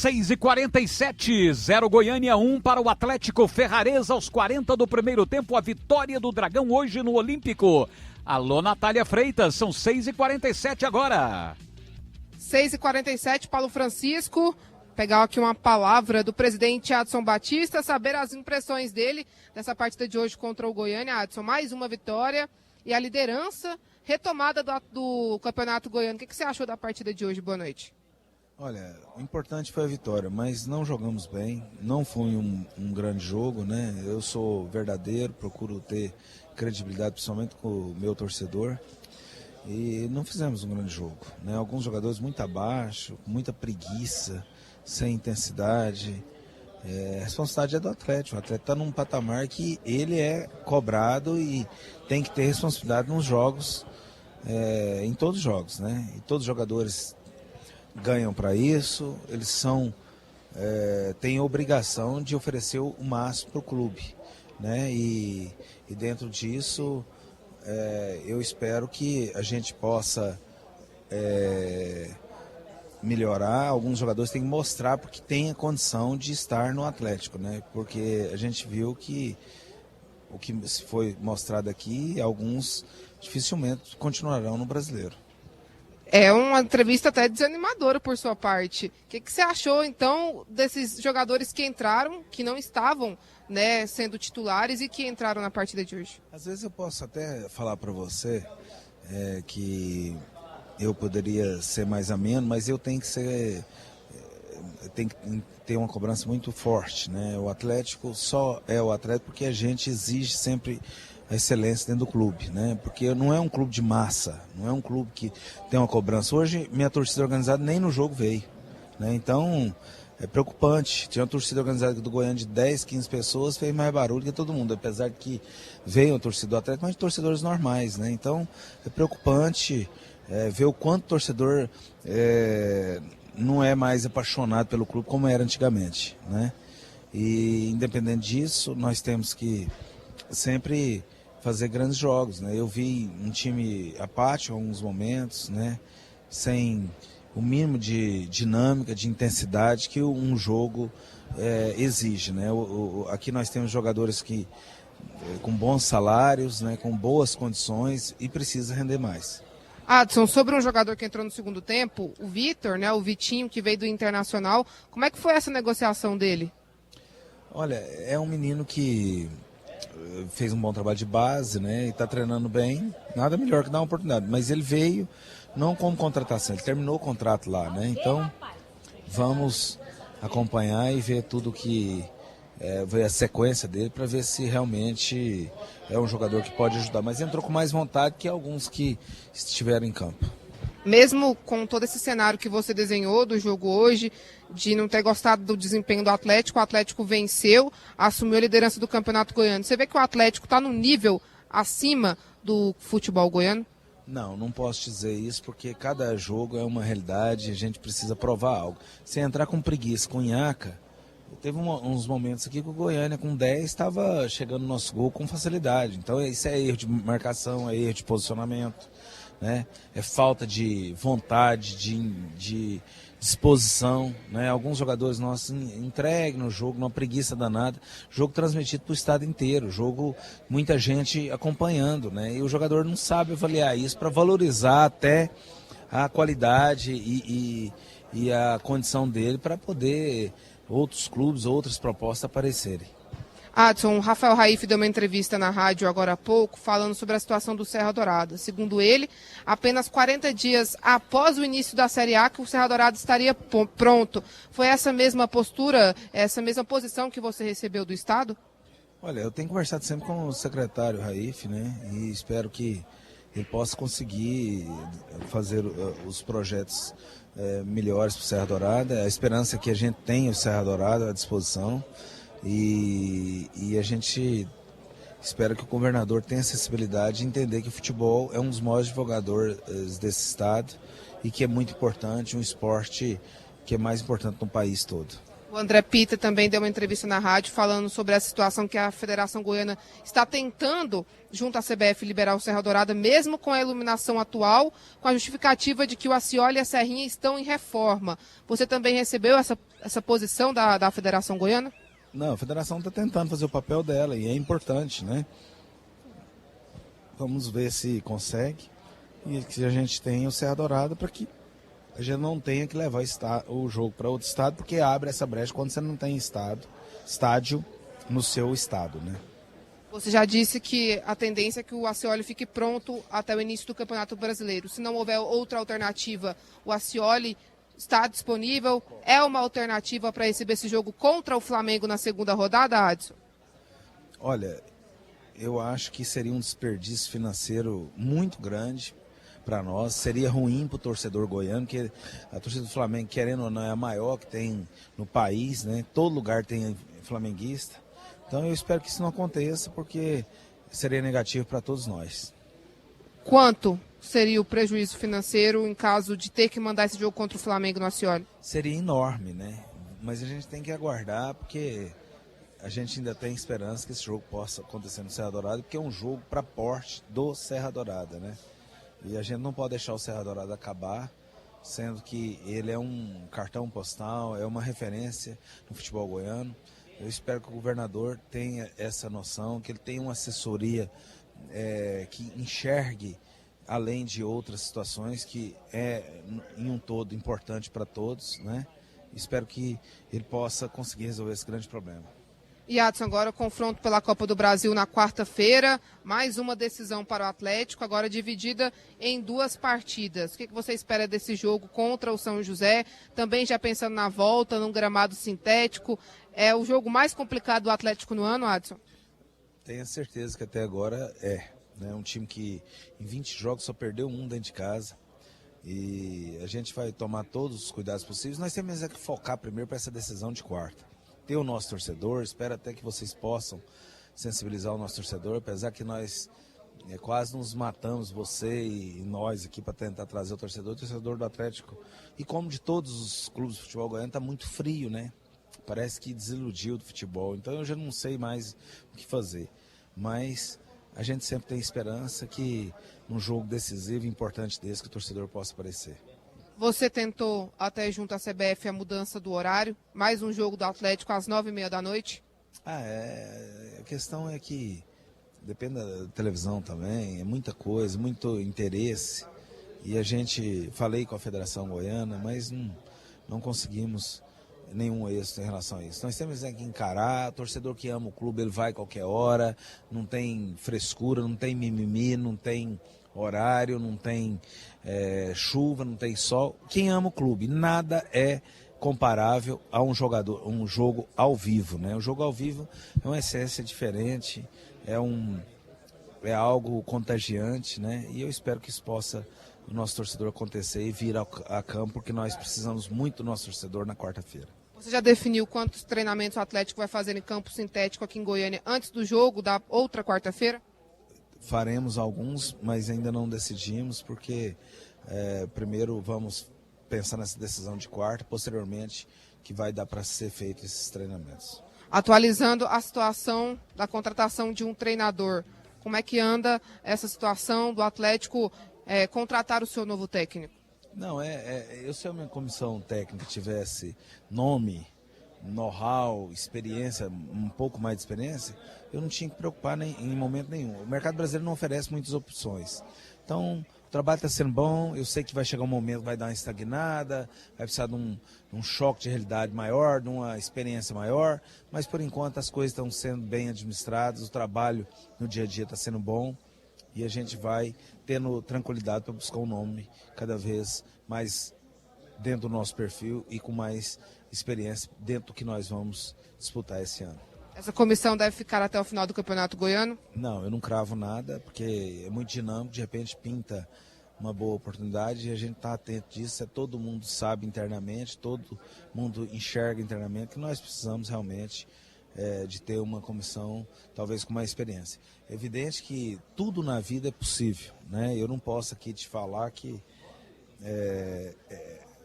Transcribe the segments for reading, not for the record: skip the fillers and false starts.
6h47, 0 Goiânia 1 para o Atlético Ferraresa aos 40 do primeiro tempo, a vitória do Dragão hoje no Olímpico. Alô, Natália Freitas, são 6h47 agora. 6h47, Paulo Francisco, pegar aqui uma palavra do presidente Adson Batista, saber as impressões dele dessa partida de hoje contra o Goiânia. Adson, mais uma vitória e a liderança retomada do Campeonato Goiano. O que você achou da partida de hoje? Boa noite. Olha, o importante foi a vitória, mas não jogamos bem, não foi um grande jogo, né? Eu sou verdadeiro, procuro ter credibilidade, principalmente com o meu torcedor, e não fizemos um grande jogo, né? Alguns jogadores muito abaixo, muita preguiça, sem intensidade. A responsabilidade é do atleta, o atleta está num patamar que ele é cobrado e tem que ter responsabilidade nos jogos, em todos os jogos, né? E todos os jogadores ganham para isso, eles têm obrigação de oferecer o máximo para o clube, né? E dentro disso, eu espero que a gente possa melhorar. Alguns jogadores têm que mostrar porque tem a condição de estar no Atlético, né? Porque a gente viu que o que foi mostrado aqui, alguns dificilmente continuarão no Brasileiro. É uma entrevista até desanimadora por sua parte. O que você achou, então, desses jogadores que entraram, que não estavam, né, sendo titulares e que entraram na partida de hoje? Às vezes eu posso até falar para você que eu poderia ser mais ameno, mas eu tenho que ter uma cobrança muito forte, né? O Atlético só é o Atlético porque a gente exige sempre a excelência dentro do clube, né? Porque não é um clube de massa, não é um clube que tem uma cobrança. Hoje minha torcida organizada nem no jogo veio, né? Então é preocupante. Tinha uma torcida organizada do Goiânia de 10, 15 pessoas, fez mais barulho que todo mundo, apesar de que veio a torcida do Atlético, mas torcedores normais, né? Então é preocupante ver o quanto o torcedor não é mais apaixonado pelo clube como era antigamente, né? E independente disso, nós temos que sempre fazer grandes jogos, né? Eu vi um time apático em alguns momentos, né? Sem o mínimo de dinâmica, de intensidade que um jogo exige, né? Aqui nós temos jogadores que com bons salários, né? Com boas condições e precisa render mais. Adson, sobre um jogador que entrou no segundo tempo, o Vitor, né? O Vitinho, que veio do Internacional, como é que foi essa negociação dele? Olha, é um menino que fez um bom trabalho de base, né? E está treinando bem. Nada melhor que dar uma oportunidade. Mas ele veio não como contratação, ele terminou o contrato lá, né? Então, vamos acompanhar e ver tudo que ver a sequência dele para ver se realmente é um jogador que pode ajudar. Mas entrou com mais vontade que alguns que estiveram em campo. Mesmo com todo esse cenário que você desenhou do jogo hoje, de não ter gostado do desempenho do Atlético, o Atlético venceu, assumiu a liderança do Campeonato Goiano. Você vê que o Atlético está num nível acima do futebol goiano? Não posso dizer isso, porque cada jogo é uma realidade, a gente precisa provar algo. Se entrar com preguiça, com nhaca, teve uns momentos aqui que o Goiânia com 10 estava chegando no nosso gol com facilidade. Então isso é erro de marcação, é erro de posicionamento, né? É falta de vontade, de disposição, né? Alguns jogadores nossos entreguem no jogo, numa preguiça danada, jogo transmitido para o estado inteiro, jogo muita gente acompanhando, né? E o jogador não sabe avaliar isso para valorizar até a qualidade e a condição dele para poder outros clubes, outras propostas aparecerem. Adson, o Rafael Raif deu uma entrevista na rádio agora há pouco, falando sobre a situação do Serra Dourada. Segundo ele, apenas 40 dias após o início da Série A que o Serra Dourada estaria pronto. Foi essa mesma postura, essa mesma posição que você recebeu do Estado? Olha, eu tenho conversado sempre com o secretário Raif, né? E espero que ele possa conseguir fazer os projetos melhores para o Serra Dourada. A esperança é que a gente tenha o Serra Dourada à disposição. E a gente espera que o governador tenha acessibilidade de entender que o futebol é um dos maiores divulgadores desse estado e que é muito importante, um esporte que é mais importante no país todo. O André Pita também deu uma entrevista na rádio falando sobre a situação que a Federação Goiana está tentando, junto à CBF, liberar o Serra Dourada, mesmo com a iluminação atual, com a justificativa de que o Accioli e a Serrinha estão em reforma. Você também recebeu essa posição da Federação Goiana? Não, a Federação está tentando fazer o papel dela e é importante, né? Vamos ver se consegue e que a gente tenha o Serra Dourada para que a gente não tenha que levar o jogo para outro estado, porque abre essa brecha quando você não tem estádio no seu estado, né? Você já disse que a tendência é que o Accioli fique pronto até o início do Campeonato Brasileiro. Se não houver outra alternativa, o Accioli está disponível? É uma alternativa para receber esse jogo contra o Flamengo na segunda rodada, Adson? Olha, eu acho que seria um desperdício financeiro muito grande para nós, seria ruim para o torcedor goiano, que a torcida do Flamengo, querendo ou não, é a maior que tem no país, né? Todo lugar tem flamenguista. Então eu espero que isso não aconteça, porque seria negativo para todos nós. Quanto seria o prejuízo financeiro em caso de ter que mandar esse jogo contra o Flamengo no Accioli? Seria enorme, né? Mas a gente tem que aguardar, porque a gente ainda tem esperança que esse jogo possa acontecer no Serra Dourada, porque é um jogo para porte do Serra Dourada, né? E a gente não pode deixar o Serra Dourada acabar, sendo que ele é um cartão postal, é uma referência no futebol goiano. Eu espero que o governador tenha essa noção, que ele tenha uma assessoria que enxergue, além de outras situações, que é em um todo importante para todos, né? Espero que ele possa conseguir resolver esse grande problema. E Adson, agora o confronto pela Copa do Brasil na quarta-feira, mais uma decisão para o Atlético, agora dividida em 2 partidas. O que você espera desse jogo contra o São José? Também já pensando na volta, num gramado sintético. É o jogo mais complicado do Atlético no ano, Adson? Tenho certeza que até agora né? Um time que em 20 jogos só perdeu 1 dentro de casa. E a gente vai tomar todos os cuidados possíveis. Nós temos que focar primeiro para essa decisão de quarta. Ter o nosso torcedor, espero até que vocês possam sensibilizar o nosso torcedor, apesar que nós quase nos matamos, você e nós aqui, para tentar trazer o torcedor do Atlético, e como de todos os clubes de futebol goiano, está muito frio, né? Parece que desiludiu do futebol, então eu já não sei mais o que fazer, mas a gente sempre tem esperança que num jogo decisivo e importante desse, que o torcedor possa aparecer. Você tentou, até junto à CBF, a mudança do horário, mais um jogo do Atlético às 9h30 da noite? A questão é que depende da televisão também, é muita coisa, muito interesse, e a gente, falei com a Federação Goiana, mas não conseguimos nenhum êxito em relação a isso. Nós temos que encarar, o torcedor que ama o clube, ele vai a qualquer hora, não tem frescura, não tem mimimi, não tem horário, não tem chuva, não tem sol. Quem ama o clube, nada é comparável a um jogo ao vivo, né? O jogo ao vivo é uma essência diferente, é algo contagiante, né? E eu espero que isso possa, o nosso torcedor, acontecer e vir a campo, porque nós precisamos muito do nosso torcedor na quarta-feira. Você já definiu quantos treinamentos o Atlético vai fazer em campo sintético aqui em Goiânia antes do jogo da outra quarta-feira? Faremos alguns, mas ainda não decidimos, porque primeiro vamos pensar nessa decisão de quarta, posteriormente que vai dar para ser feito esses treinamentos. Atualizando a situação da contratação de um treinador, como é que anda essa situação do Atlético contratar o seu novo técnico? Não, se a minha comissão técnica tivesse nome, know-how, experiência, um pouco mais de experiência, eu não tinha que preocupar em momento nenhum. O mercado brasileiro não oferece muitas opções. Então, o trabalho está sendo bom, eu sei que vai chegar um momento que vai dar uma estagnada, vai precisar de um choque de realidade maior, de uma experiência maior, mas por enquanto as coisas estão sendo bem administradas, o trabalho no dia a dia está sendo bom e a gente vai tendo tranquilidade para buscar um nome cada vez mais dentro do nosso perfil e com mais experiência dentro do que nós vamos disputar esse ano. Essa comissão deve ficar até o final do Campeonato Goiano? Não, eu não cravo nada, porque é muito dinâmico, de repente pinta uma boa oportunidade e a gente está atento disso, todo mundo sabe internamente, todo mundo enxerga internamente que nós precisamos realmente de ter uma comissão talvez com mais experiência. É evidente que tudo na vida é possível, né? Eu não posso aqui te falar que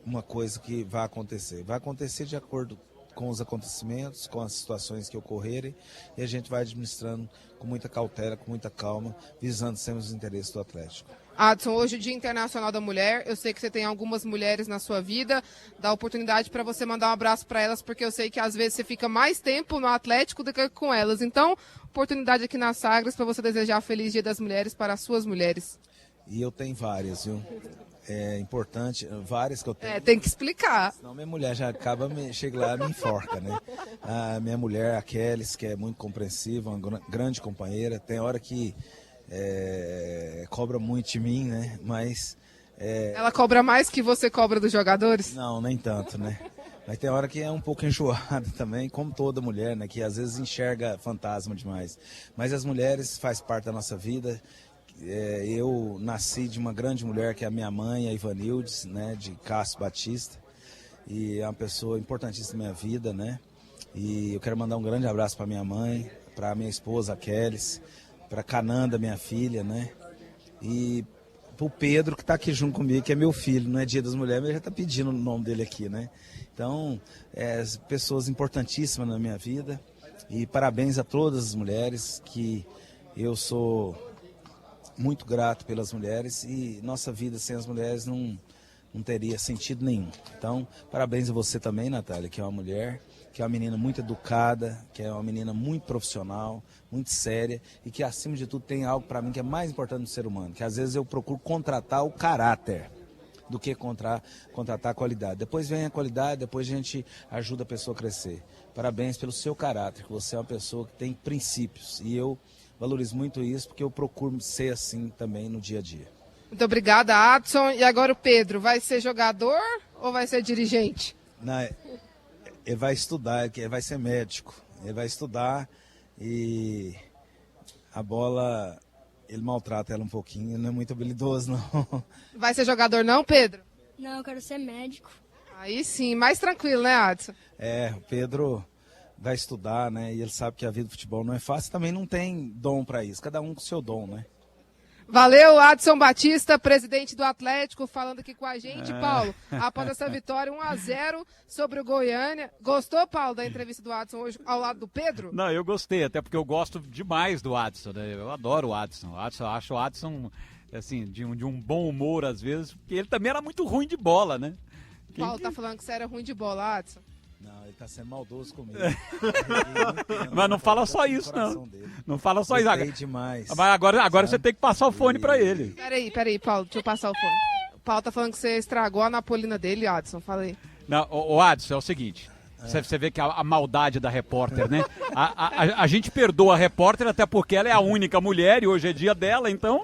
uma coisa que vai acontecer de acordo com os acontecimentos, com as situações que ocorrerem, e a gente vai administrando com muita cautela, com muita calma, visando sempre os interesses do Atlético. Adson, hoje é o Dia Internacional da Mulher, eu sei que você tem algumas mulheres na sua vida, dá oportunidade para você mandar um abraço para elas, porque eu sei que às vezes você fica mais tempo no Atlético do que com elas. Então, oportunidade aqui na Sagres para você desejar Feliz Dia das Mulheres para as suas mulheres. E eu tenho várias, viu? É importante, várias que eu tenho. Tem que explicar. Senão minha mulher já acaba, chega lá e me enforca, né? A minha mulher, a Kélis, que é muito compreensiva, uma grande companheira, tem hora que cobra muito de mim, né? Mas... Ela cobra mais que você cobra dos jogadores? Não, nem tanto, né? Mas tem hora que é um pouco enjoada também, como toda mulher, né? Que às vezes enxerga fantasma demais. Mas as mulheres fazem parte da nossa vida. Eu nasci de uma grande mulher que é a minha mãe, a Ivanildes, né? De Castro Batista. E é uma pessoa importantíssima na minha vida, né? E eu quero mandar um grande abraço para minha mãe, para minha esposa, a Kélis, para Cananda, minha filha, né? E pro Pedro, que está aqui junto comigo, que é meu filho, não é Dia das Mulheres, mas ele já está pedindo o nome dele aqui, né? Então, pessoas importantíssimas na minha vida. E parabéns a todas as mulheres, que eu sou muito grato pelas mulheres, e nossa vida sem as mulheres não teria sentido nenhum. Então, parabéns a você também, Natália, que é uma mulher, que é uma menina muito educada, que é uma menina muito profissional, muito séria, e que, acima de tudo, tem algo para mim que é mais importante no ser humano, que às vezes eu procuro contratar o caráter do que contratar a qualidade. Depois vem a qualidade, depois a gente ajuda a pessoa a crescer. Parabéns pelo seu caráter, que você é uma pessoa que tem princípios, e eu valorizo muito isso, porque eu procuro ser assim também no dia a dia. Muito obrigada, Adson. E agora o Pedro, vai ser jogador ou vai ser dirigente? Não, ele vai estudar, ele vai ser médico. Ele vai estudar e a bola, ele maltrata ela um pouquinho, ele não é muito habilidoso, não. Vai ser jogador não, Pedro? Não, eu quero ser médico. Aí sim, mais tranquilo, né, Adson? O Pedro vai estudar, né? E ele sabe que a vida do futebol não é fácil, também não tem dom para isso, cada um com o seu dom, né? Valeu, Adson Batista, presidente do Atlético, falando aqui com a gente. Paulo, após essa vitória 1-0 sobre o Goiânia. Gostou, Paulo, da entrevista do Adson hoje ao lado do Pedro? Não, eu gostei, até porque eu gosto demais do Adson, né? Eu adoro o Adson. Acho o Adson, assim, de um bom humor às vezes, porque ele também era muito ruim de bola, né? Paulo tá falando que você era ruim de bola, Adson. Não, ele tá sendo maldoso comigo. Mas não fala só isso, não. Não fala só isso. Gostei demais. Mas agora você tem que passar o fone pra ele. Peraí, Paulo, deixa eu passar o fone. O Paulo tá falando que você estragou a napolina dele, Adson, falei. Não, o Adson, é o seguinte, você vê que a maldade da repórter, né? A gente perdoa a repórter até porque ela é a única mulher e hoje é dia dela, então...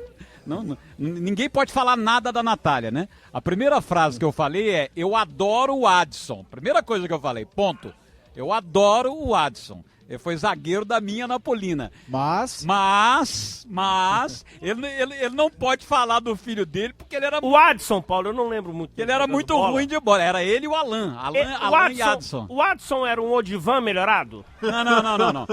ninguém pode falar nada da Natália, né? A primeira frase que eu falei é: eu adoro o Adson. Primeira coisa que eu falei, ponto. Eu adoro o Adson. Ele foi zagueiro da minha Napolina. Mas ele não pode falar do filho dele porque ele era... O Adson, Paulo, eu não lembro muito. Ele era muito ruim de bola. Era ele e o Alan. Alan e Adson. O Adson era um Odivan melhorado? Não.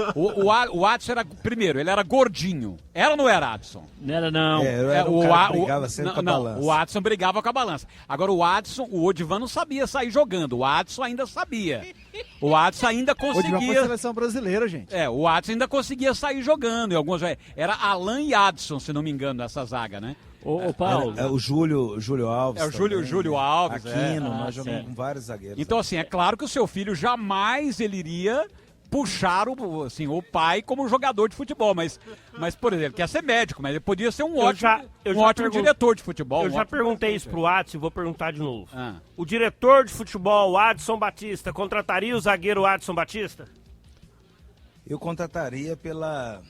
O Adson era... Primeiro, ele era gordinho. Era ou não era, Adson? Não era, não. O cara brigava sempre com a balança. O Adson brigava com a balança. Agora o Adson, o Odivan não sabia sair jogando. O Adson ainda sabia. O Adson ainda conseguia... Odivan foi a seleção brasileira, gente. O Adson ainda conseguia sair jogando. Em alguns... Era Alan e Adson, se não me engano, essa zaga, né? O Paulo. O Júlio Alves. O Júlio Alves. Aquino, nós jogamos com vários zagueiros. Então, assim, é claro que o seu filho jamais ele iria puxar o pai como jogador de futebol, mas por exemplo, quer ser médico, mas ele podia ser um ótimo diretor de futebol. Eu já perguntei isso pro Adson e vou perguntar de novo. O diretor de futebol, Adson Batista, contrataria o zagueiro Adson Batista? Eu contrataria pela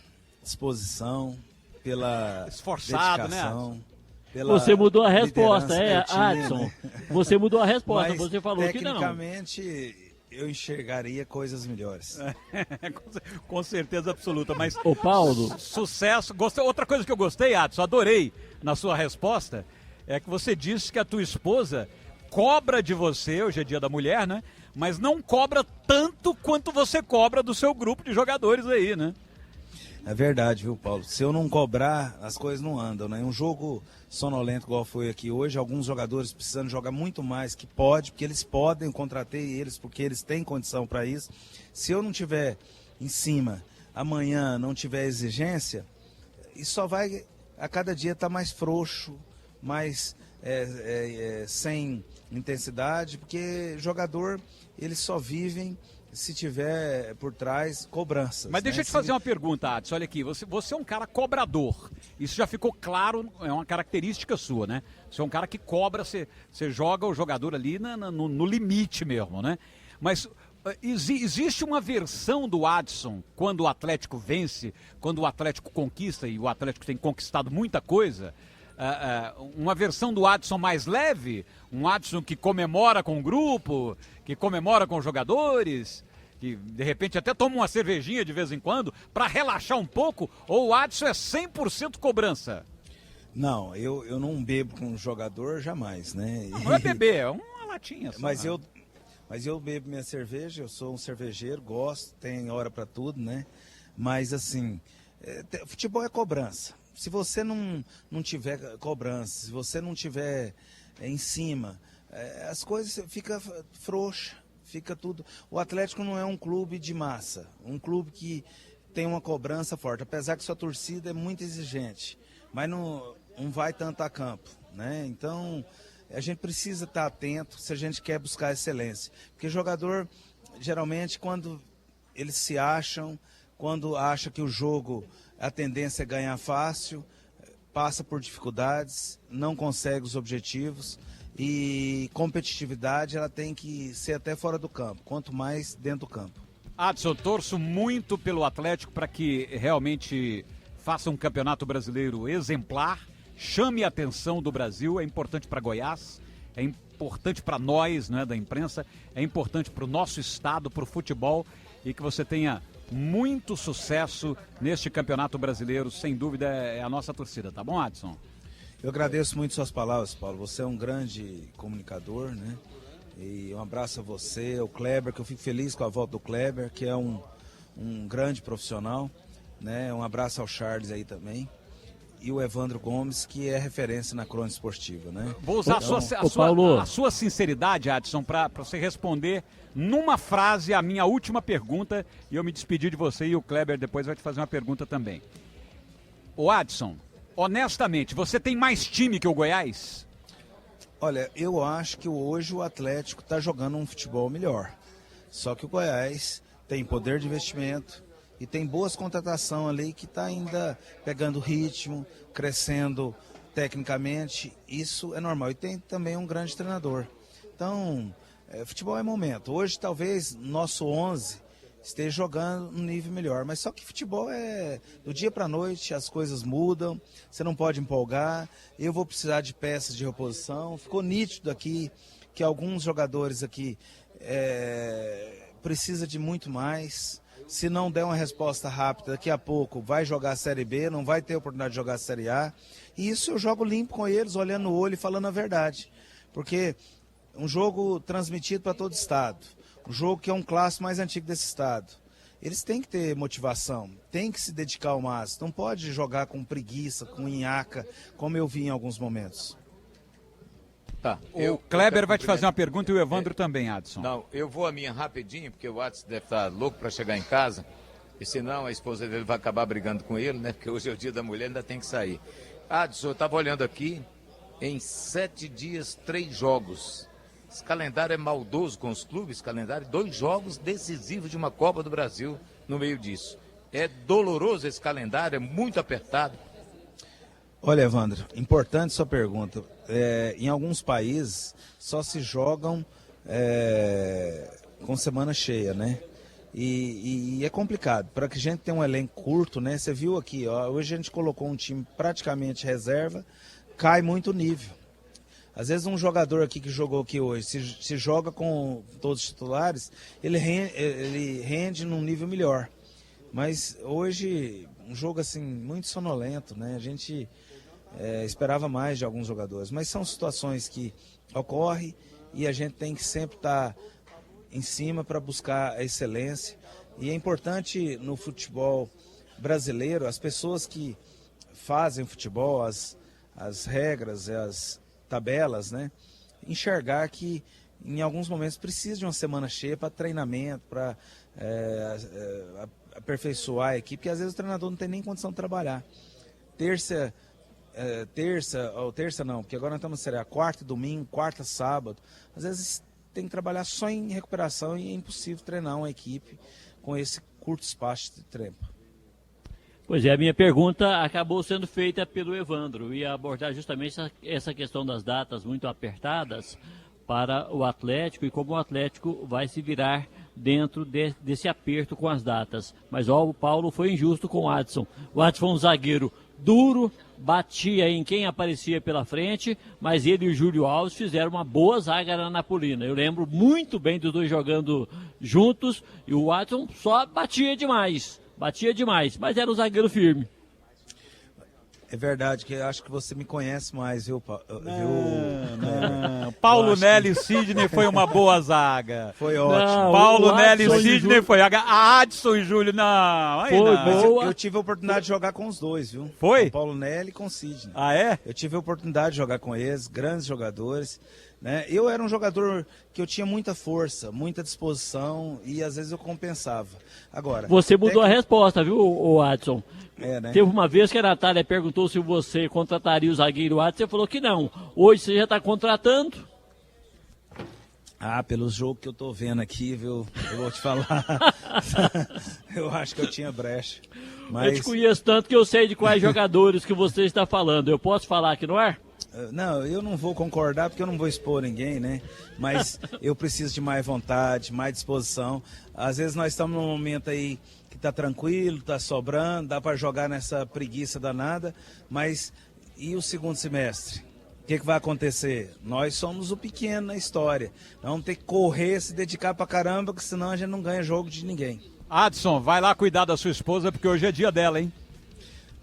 disposição, pela dedicação, né? Você mudou a resposta, Adson. Né? Você mudou a resposta, mas, você falou que não. Tecnicamente, eu enxergaria coisas melhores. Com certeza absoluta, mas... Ô, Paulo... Sucesso. Outra coisa que eu gostei, Adson, adorei na sua resposta, é que você disse que a tua esposa cobra de você, hoje é dia da mulher, né? Mas não cobra tanto quanto você cobra do seu grupo de jogadores aí, né? É verdade, viu, Paulo? Se eu não cobrar, as coisas não andam, né? Um jogo sonolento igual foi aqui hoje, alguns jogadores precisando jogar muito mais, que pode, porque eles podem, eu contratei eles porque eles têm condição para isso. Se eu não tiver em cima, amanhã não tiver exigência, isso só vai a cada dia estar mais frouxo, mais sem intensidade, porque jogador, eles só vivem se tiver por trás cobranças. Mas deixa eu te fazer uma pergunta, Adson. Olha aqui, você é um cara cobrador. Isso já ficou claro, é uma característica sua, né? Você é um cara que cobra, você joga o jogador ali no limite mesmo, né? Mas existe uma versão do Adson quando o Atlético vence, quando o Atlético conquista, e o Atlético tem conquistado muita coisa, uma versão do Adson mais leve, um Adson que comemora com o grupo, que comemora com os jogadores, que de repente até toma uma cervejinha de vez em quando para relaxar um pouco, ou o Adson é 100% cobrança? Não, eu não bebo com um jogador jamais, né? Não é beber, é uma latinha só. Mas eu bebo minha cerveja, eu sou um cervejeiro, gosto, tem hora para tudo, né? Mas assim, futebol é cobrança. Se você não tiver cobrança, se você não tiver em cima, as coisas ficam frouxas, fica tudo. O Atlético não é um clube de massa, um clube que tem uma cobrança forte, apesar que sua torcida é muito exigente, mas não vai tanto a campo, né? Então, a gente precisa estar atento se a gente quer buscar excelência. Porque jogador, geralmente, quando eles se acham, quando acha que o jogo, a tendência é ganhar fácil, passa por dificuldades, não consegue os objetivos, e competitividade ela tem que ser até fora do campo, quanto mais dentro do campo. Adson, torço muito pelo Atlético para que realmente faça um campeonato brasileiro exemplar, chame a atenção do Brasil, é importante para Goiás, é importante para nós, né, da imprensa, é importante para o nosso estado, para o futebol, e que você tenha muito sucesso neste campeonato brasileiro, sem dúvida é a nossa torcida, tá bom, Adson? Eu agradeço muito suas palavras, Paulo, você é um grande comunicador, né? E um abraço a você, ao Kleber, que eu fico feliz com a volta do Kleber, que é um grande profissional, né? Um abraço ao Charles aí também. E o Evandro Gomes, que é referência na crônica esportiva, né? Vou usar a sua sinceridade, Adson, para você responder numa frase a minha última pergunta, e eu me despedir de você, e o Kleber depois vai te fazer uma pergunta também. Ô Adson, honestamente, você tem mais time que o Goiás? Olha, eu acho que hoje o Atlético está jogando um futebol melhor. Só que o Goiás tem poder de investimento e tem boas contratações ali que está ainda pegando ritmo, crescendo tecnicamente. Isso é normal. E tem também um grande treinador. Então, futebol é momento. Hoje talvez nosso 11 esteja jogando num nível melhor. Mas só que futebol é do dia para a noite, as coisas mudam, você não pode empolgar. Eu vou precisar de peças de reposição. Ficou nítido aqui que alguns jogadores aqui precisam de muito mais. Se não der uma resposta rápida, daqui a pouco vai jogar a Série B, não vai ter oportunidade de jogar a Série A. E isso eu jogo limpo com eles, olhando no olho e falando a verdade. Porque um jogo transmitido para todo o estado, um jogo que é um clássico mais antigo desse estado, eles têm que ter motivação, têm que se dedicar ao máximo. Não pode jogar com preguiça, com nhaca, como eu vi em alguns momentos. Tá. O Kleber vai te fazer uma pergunta e o Evandro também, Adson. Não, eu vou a minha rapidinho, porque o Adson deve estar louco para chegar em casa, e senão a esposa dele vai acabar brigando com ele, né? Porque hoje é o dia da mulher, ainda tem que sair. Adson, eu estava olhando aqui, em 7 dias, 3 jogos. Esse calendário é maldoso com os clubes, calendário, 2 jogos decisivos de uma Copa do Brasil no meio disso. É doloroso esse calendário, é muito apertado. Olha, Evandro, importante sua pergunta. Em alguns países só se jogam com semana cheia, né? E é complicado. Para que a gente tenha um elenco curto, né? Você viu aqui, ó, hoje a gente colocou um time praticamente reserva, cai muito o nível. Às vezes um jogador aqui que jogou aqui hoje, se joga com todos os titulares, ele rende num nível melhor. Mas hoje, um jogo assim, muito sonolento, né? A gente esperava mais de alguns jogadores. Mas são situações que ocorrem e a gente tem que sempre estar em cima para buscar a excelência. E é importante no futebol brasileiro, as pessoas que fazem futebol, as regras, as tabelas, né? Enxergar que em alguns momentos precisa de uma semana cheia para treinamento, para aperfeiçoar a equipe, porque às vezes o treinador não tem nem condição de trabalhar. Terça não, porque agora nós estamos na quarta e domingo, quarta, sábado. Às vezes tem que trabalhar só em recuperação e é impossível treinar uma equipe com esse curto espaço de tempo. Pois é, a minha pergunta acabou sendo feita pelo Evandro. Ia abordar justamente essa questão das datas muito apertadas para o Atlético e como o Atlético vai se virar dentro desse aperto com as datas. Mas o Paulo foi injusto com o Adson. O Adson foi um zagueiro duro, batia em quem aparecia pela frente, mas ele e o Júlio Alves fizeram uma boa zaga na Napolina. Eu lembro muito bem dos dois jogando juntos e o Adson só batia demais, mas era um zagueiro firme. É verdade, que eu acho que você me conhece mais, viu? Não. Paulo Nelly e Sidney foi uma boa zaga. Foi ótimo. Não, Paulo Nelly e Sidney foi. Adson e Júlio, não. Aí foi não. boa. Eu tive a oportunidade de jogar com os dois, viu? Foi? Com o Paulo Nelly e com o Sidney. Ah, é? Eu tive a oportunidade de jogar com eles, grandes jogadores. Né? Eu era um jogador que eu tinha muita força, muita disposição e às vezes eu compensava. Agora, você mudou a resposta, viu, Adson? Né? Teve uma vez que a Natália perguntou se você contrataria o zagueiro Adson, você falou que não. Hoje você já está contratando? Pelo jogo que eu tô vendo aqui, viu? Eu vou te falar. Eu acho que eu tinha brecha. Mas... Eu te conheço tanto que eu sei de quais jogadores que você está falando. Eu posso falar aqui no ar? Não, eu não vou concordar porque eu não vou expor ninguém, né? Mas eu preciso de mais vontade, mais disposição. Às vezes nós estamos num momento aí que tá tranquilo, tá sobrando, dá para jogar nessa preguiça danada, mas e o segundo semestre? O que vai acontecer? Nós somos o pequeno na história. Nós vamos ter que correr, se dedicar pra caramba, porque senão a gente não ganha jogo de ninguém. Adson, vai lá cuidar da sua esposa, porque hoje é dia dela, hein?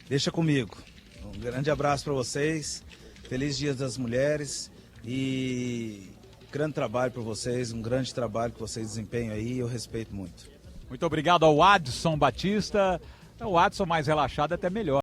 Deixa comigo. Um grande abraço para vocês. Feliz Dia das Mulheres e grande trabalho para vocês, um grande trabalho que vocês desempenham aí, eu respeito muito. Muito obrigado ao Adson Batista. O Adson mais relaxado é até melhor.